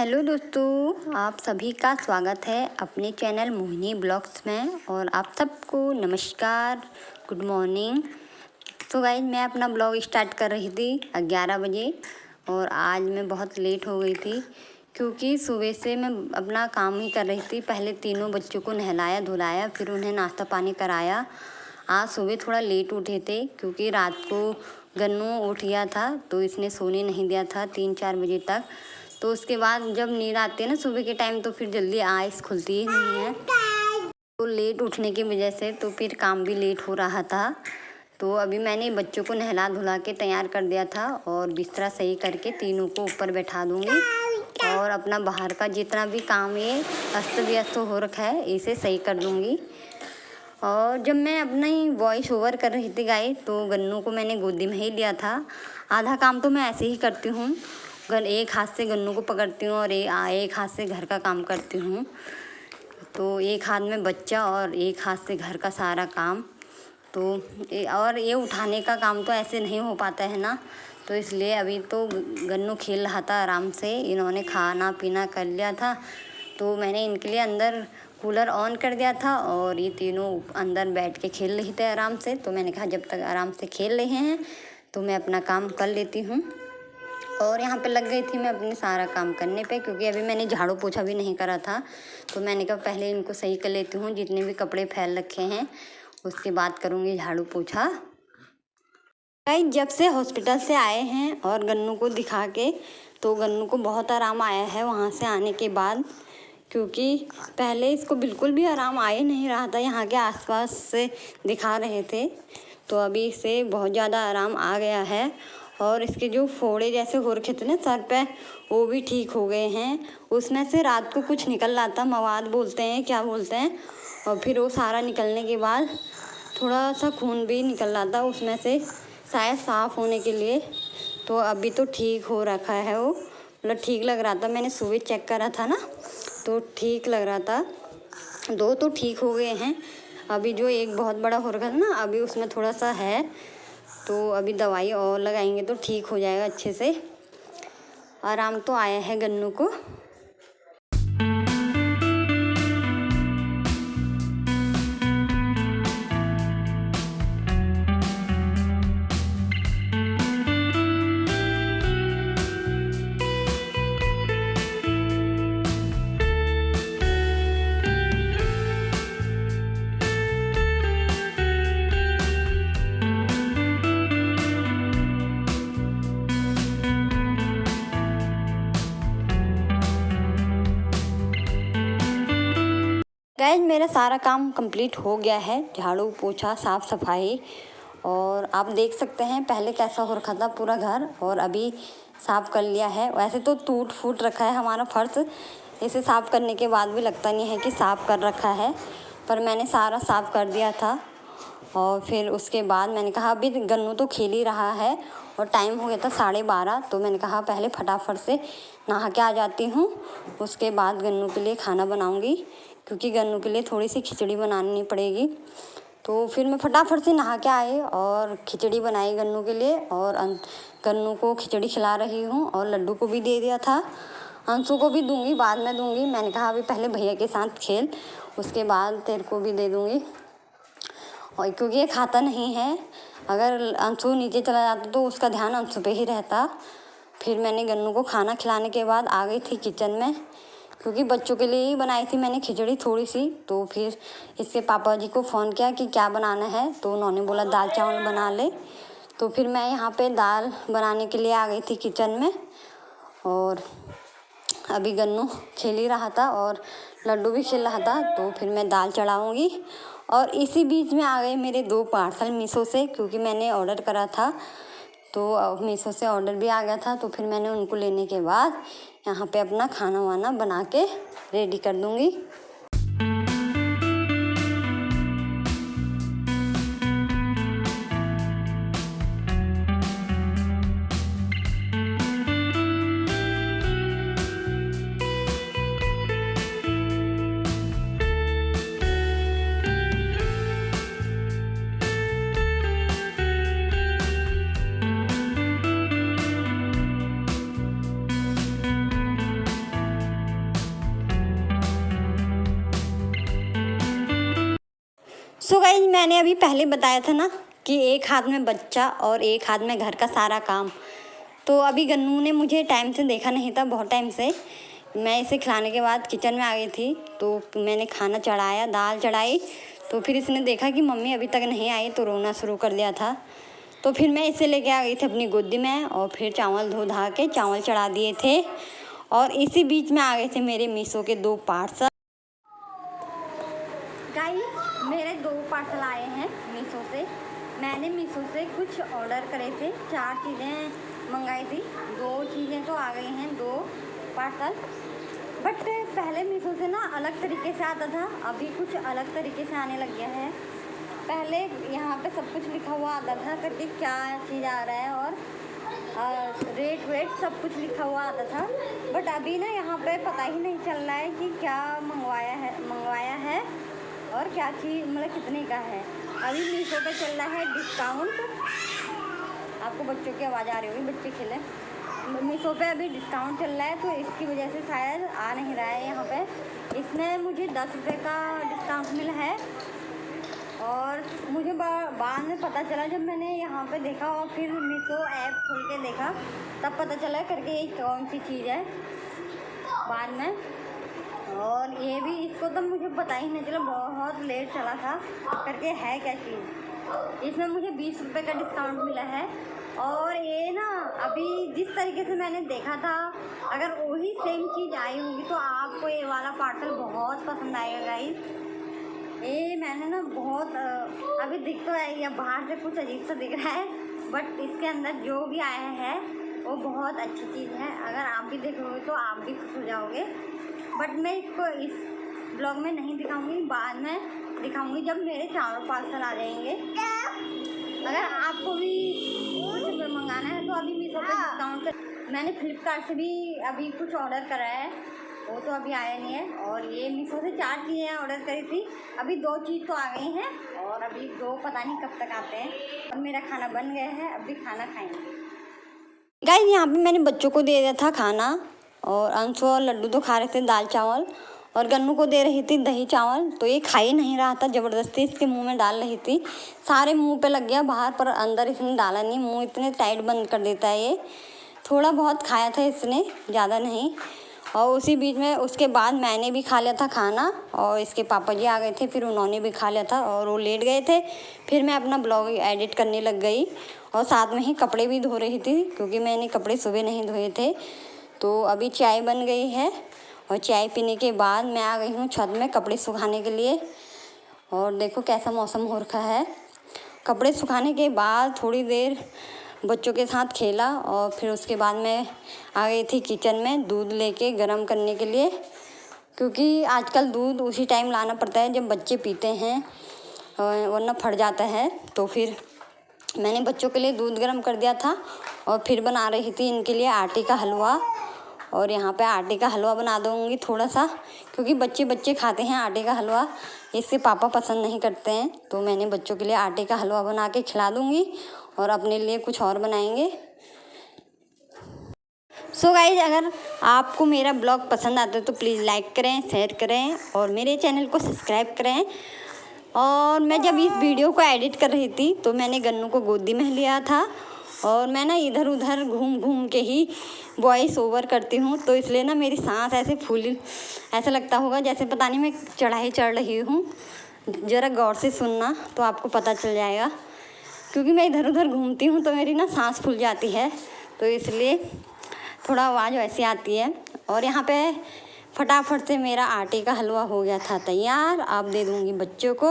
Hello दोस्तों, आप सभी का स्वागत है अपने चैनल मोहिनी ब्लॉग्स में। और आप सबको नमस्कार, गुड मॉर्निंग। तो गाइज मैं अपना ब्लॉग स्टार्ट कर रही थी 11 बजे और आज मैं बहुत लेट हो गई थी क्योंकि सुबह से मैं अपना काम ही कर रही थी। पहले तीनों बच्चों को नहलाया धुलाया, फिर उन्हें नाश्ता पानी कराया। आज सुबह थोड़ा लेट उठे थे क्योंकि रात को गन्नू उठ गया था तो इसने सोने नहीं दिया था 3-4 बजे तक। तो उसके बाद जब नींद आती है ना सुबह के टाइम, तो फिर जल्दी आइस खुलती ही नहीं है। तो लेट उठने की वजह से तो फिर काम भी लेट हो रहा था। तो अभी मैंने बच्चों को नहला धुला के तैयार कर दिया था और बिस्तरा सही करके तीनों को ऊपर बैठा दूंगी और अपना बाहर का जितना भी काम ये अस्त व्यस्त हो रखा है इसे सही कर दूंगी। और जब मैं अपना ही वॉइस ओवर कर रही थी गाइस, तो गन्नू को मैंने गोदी में ही लिया था। आधा काम तो मैं ऐसे ही करती हूँ, एक हाथ से गन्नू को पकड़ती हूँ और एक हाथ से घर का काम करती हूँ। तो एक हाथ में बच्चा और एक हाथ से घर का सारा काम। तो और ये उठाने का काम तो ऐसे नहीं हो पाता है ना, तो इसलिए अभी तो गन्नू खेल रहा था आराम से। इन्होंने खाना पीना कर लिया था तो मैंने इनके लिए अंदर कूलर ऑन कर दिया था और ये तीनों अंदर बैठ के खेल रहे थे आराम से। तो मैंने कहा जब तक आराम से खेल रहे हैं तो मैं अपना काम कर लेती हूँ। और यहाँ पे लग गई थी मैं अपने सारा काम करने पे, क्योंकि अभी मैंने झाड़ू पोछा भी नहीं करा था। तो मैंने कहा पहले इनको सही कर लेती हूँ, जितने भी कपड़े फैल रखे हैं उसके बाद करूँगी झाड़ू पोछा। भाई जब से हॉस्पिटल से आए हैं और गन्नू को दिखा के, तो गन्नू को बहुत आराम आया है वहाँ से आने के बाद, क्योंकि पहले इसको बिल्कुल भी आराम आ ही नहीं रहा था। यहाँ के आसपास से दिखा रहे थे तो अभी इसे बहुत ज़्यादा आराम आ गया है। और इसके जो फोड़े जैसे हो रखे थे ना सर पे, वो भी ठीक हो गए हैं। उसमें से रात को कुछ निकल रहा था, मवाद बोलते हैं क्या बोलते हैं, और फिर वो सारा निकलने के बाद थोड़ा सा खून भी निकल रहा था उसमें से, शायद साफ़ होने के लिए। तो अभी तो ठीक हो रखा है वो, मतलब ठीक लग रहा था। मैंने सुबह चेक करा था ना तो ठीक लग रहा था। 2 तो ठीक हो गए हैं, अभी जो एक बहुत बड़ा हो रखा था ना अभी उसमें थोड़ा सा है। तो अभी दवाई और लगाएंगे तो ठीक हो जाएगा अच्छे से। आराम तो आया है गन्नू को। गाइस मेरा सारा काम कंप्लीट हो गया है, झाड़ू पोछा साफ़ सफाई। और आप देख सकते हैं पहले कैसा हो रखा था पूरा घर, और अभी साफ़ कर लिया है। वैसे तो टूट फूट रखा है हमारा फर्श, इसे साफ़ करने के बाद भी लगता नहीं है कि साफ़ कर रखा है, पर मैंने सारा साफ़ कर दिया था। और फिर उसके बाद मैंने कहा अभी गन्नू तो खेल ही रहा है और टाइम हो गया था 12:30। तो मैंने कहा पहले फटाफट से नहा के आ जाती हूँ, उसके बाद गन्नू के लिए खाना बनाऊँगी, क्योंकि गन्नू के लिए थोड़ी सी खिचड़ी बनानी पड़ेगी। तो फिर मैं फटाफट से नहा के आई और खिचड़ी बनाई गन्नू के लिए, और गन्नू को खिचड़ी खिला रही हूँ और लड्डू को भी दे दिया था। अंशु को भी दूंगी, बाद में दूंगी। मैंने कहा अभी पहले भैया के साथ खेल, उसके बाद तेरे को भी दे दूंगी। और क्योंकि ये खाता नहीं है, अगर अंशु नीचे चला जाता तो उसका ध्यान अंशु पे ही रहता। फिर मैंने गन्नू को खाना खिलाने के बाद आ गई थी किचन में, क्योंकि बच्चों के लिए ही बनाई थी मैंने खिचड़ी थोड़ी सी। तो फिर इसके पापा जी को फ़ोन किया कि क्या बनाना है, तो उन्होंने बोला दाल चावल बना ले। तो फिर मैं यहाँ पे दाल बनाने के लिए आ गई थी किचन में। और अभी गन्नू खेल ही रहा था और लड्डू भी खेल रहा था, तो फिर मैं दाल चढ़ाऊँगी। और इसी बीच में आ गए मेरे 2 पार्सल मीशो से, क्योंकि मैंने ऑर्डर करा था तो मीशो से ऑर्डर भी आ गया था। तो फिर मैंने उनको लेने के बाद यहाँ पे अपना खाना वाना बना के रेडी कर दूँगी। सो गाइस, मैंने अभी पहले बताया था ना कि एक हाथ में बच्चा और एक हाथ में घर का सारा काम। तो अभी गन्नू ने मुझे टाइम से देखा नहीं था, बहुत टाइम से। मैं इसे खिलाने के बाद किचन में आ गई थी, तो मैंने खाना चढ़ाया, दाल चढ़ाई। तो फिर इसने देखा कि मम्मी अभी तक नहीं आई, तो रोना शुरू कर दिया था। तो फिर मैं इसे लेके आ गई थी अपनी गोदी में और फिर चावल धो धा के चावल चढ़ा दिए थे। और इसी बीच में आ गए थे मेरे मीशो के 2 पार्सल। गाइस, मेरे 2 पार्सल आए हैं मीशो से। मैंने मीशो से कुछ ऑर्डर करे थे, 4 चीज़ें मंगाई थी। 2 चीज़ें तो आ गई हैं, 2 पार्सल। बट पहले मीशो से ना अलग तरीके से आता था, अभी कुछ अलग तरीके से आने लग गया है। पहले यहाँ पे सब कुछ लिखा हुआ आता था करके क्या चीज़ आ रहा है, और रेट वेट सब कुछ लिखा हुआ आता था। बट अभी ना यहाँ पे पता ही नहीं चल रहा है कि क्या मंगवाया है और क्या चीज़, मतलब कितने का है। अभी मीशो पे चल रहा है डिस्काउंट। आपको बच्चों की आवाज़ आ रही होगी, बच्चे खेले। मीशो पे अभी डिस्काउंट चल रहा है, तो इसकी वजह से शायद आ नहीं रहा है यहाँ पे। इसमें मुझे 10 रुपये का डिस्काउंट मिला है। और मुझे बाद में पता चला, जब मैंने यहाँ पे देखा और फिर मीशो ऐप खोल के देखा, तब पता चला करके ये कौन सी चीज़ है बाद में। और ये भी, इसको तो मुझे पता ही नहीं चला, बहुत लेट चला था करके है क्या चीज़। इसमें मुझे 20 रुपये का डिस्काउंट मिला है। और ये ना अभी जिस तरीके से मैंने देखा था, अगर वही सेम चीज़ आई होगी तो आपको ये वाला पार्सल बहुत पसंद आएगा गाइस। ये मैंने ना बहुत अभी दिख तो है, या बाहर से कुछ अजीब सा दिख रहा है, बट इसके अंदर जो भी आया है वो बहुत अच्छी चीज़ है। अगर आप भी देखोगे तो आप भी खुश हो जाओगे। बट मैं इसको इस ब्लॉग में नहीं दिखाऊंगी, बाद में दिखाऊंगी जब मेरे 4 पार्सल आ जाएंगे। अगर आपको भी कुछ मंगाना है तो अभी मीशो पे डिस्काउंट, मैंने फ्लिपकार्ट से भी अभी कुछ ऑर्डर करा है, वो तो अभी आया नहीं है। और ये मीशो से 4 चीज़ें ऑर्डर करी थी, अभी 2 चीज़ तो आ गई हैं और अभी 2 पता नहीं कब तक आते हैं। और मेरा खाना बन गया है, अभी खाना खाएंगे। गाइस, यहाँ पे मैंने बच्चों को दे दिया था खाना, और अंशु और लड्डू तो खा रहे थे दाल चावल, और गन्नू को दे रही थी दही चावल। तो ये खा ही नहीं रहा था, ज़बरदस्ती इसके मुंह में डाल रही थी। सारे मुंह पे लग गया, बाहर पर अंदर इसने डाला नहीं, मुंह इतने टाइट बंद कर देता है ये। थोड़ा बहुत खाया था इसने, ज़्यादा नहीं। और उसी बीच में उसके बाद मैंने भी खा लिया था खाना, और इसके पापा जी आ गए थे, फिर उन्होंने भी खा लिया था और वो लेट गए थे। फिर मैं अपना ब्लॉग एडिट करने लग गई, और साथ में ही कपड़े भी धो रही थी, क्योंकि मैंने कपड़े सुबह नहीं धोए थे। तो अभी चाय बन गई है, और चाय पीने के बाद मैं आ गई हूँ छत में कपड़े सुखाने के लिए। और देखो कैसा मौसम हो रखा है। कपड़े सुखाने के बाद थोड़ी देर बच्चों के साथ खेला, और फिर उसके बाद मैं आ गई थी किचन में दूध लेके गरम करने के लिए, क्योंकि आजकल दूध उसी टाइम लाना पड़ता है जब बच्चे पीते हैं, वरना फट जाता है। तो फिर मैंने बच्चों के लिए दूध गरम कर दिया था, और फिर बना रही थी इनके लिए आटे का हलवा। और यहाँ पे आटे का हलवा बना दूँगी थोड़ा सा, क्योंकि बच्चे खाते हैं आटे का हलवा, इसके पापा पसंद नहीं करते हैं। तो मैंने बच्चों के लिए आटे का हलवा बना के खिला दूँगी, और अपने लिए कुछ और बनाएंगे। सो गाइज, अगर आपको मेरा ब्लॉग पसंद आता है तो प्लीज़ लाइक करें, शेयर करें, और मेरे चैनल को सब्सक्राइब करें। और मैं जब इस वीडियो को एडिट कर रही थी तो मैंने गन्नू को गोदी में लिया था, और मैं ना इधर उधर घूम घूम के ही वॉइस ओवर करती हूँ, तो इसलिए ना मेरी सांस ऐसे फूली, ऐसा लगता होगा जैसे पता नहीं मैं चढ़ाई चढ़ रही हूँ। ज़रा गौर से सुनना तो आपको पता चल जाएगा, क्योंकि मैं इधर उधर घूमती हूँ तो मेरी ना सांस फूल जाती है, तो इसलिए थोड़ा आवाज़ वैसी आती है। और यहाँ पे फटाफट से मेरा आटे का हलवा हो गया था तैयार, अब दे दूँगी बच्चों को।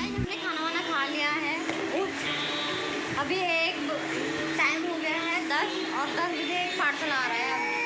हमने खाना वाना खा लिया है, अभी एक टाइम हो गया है 10, और 10 बजे एक पार्सल आ रहा है।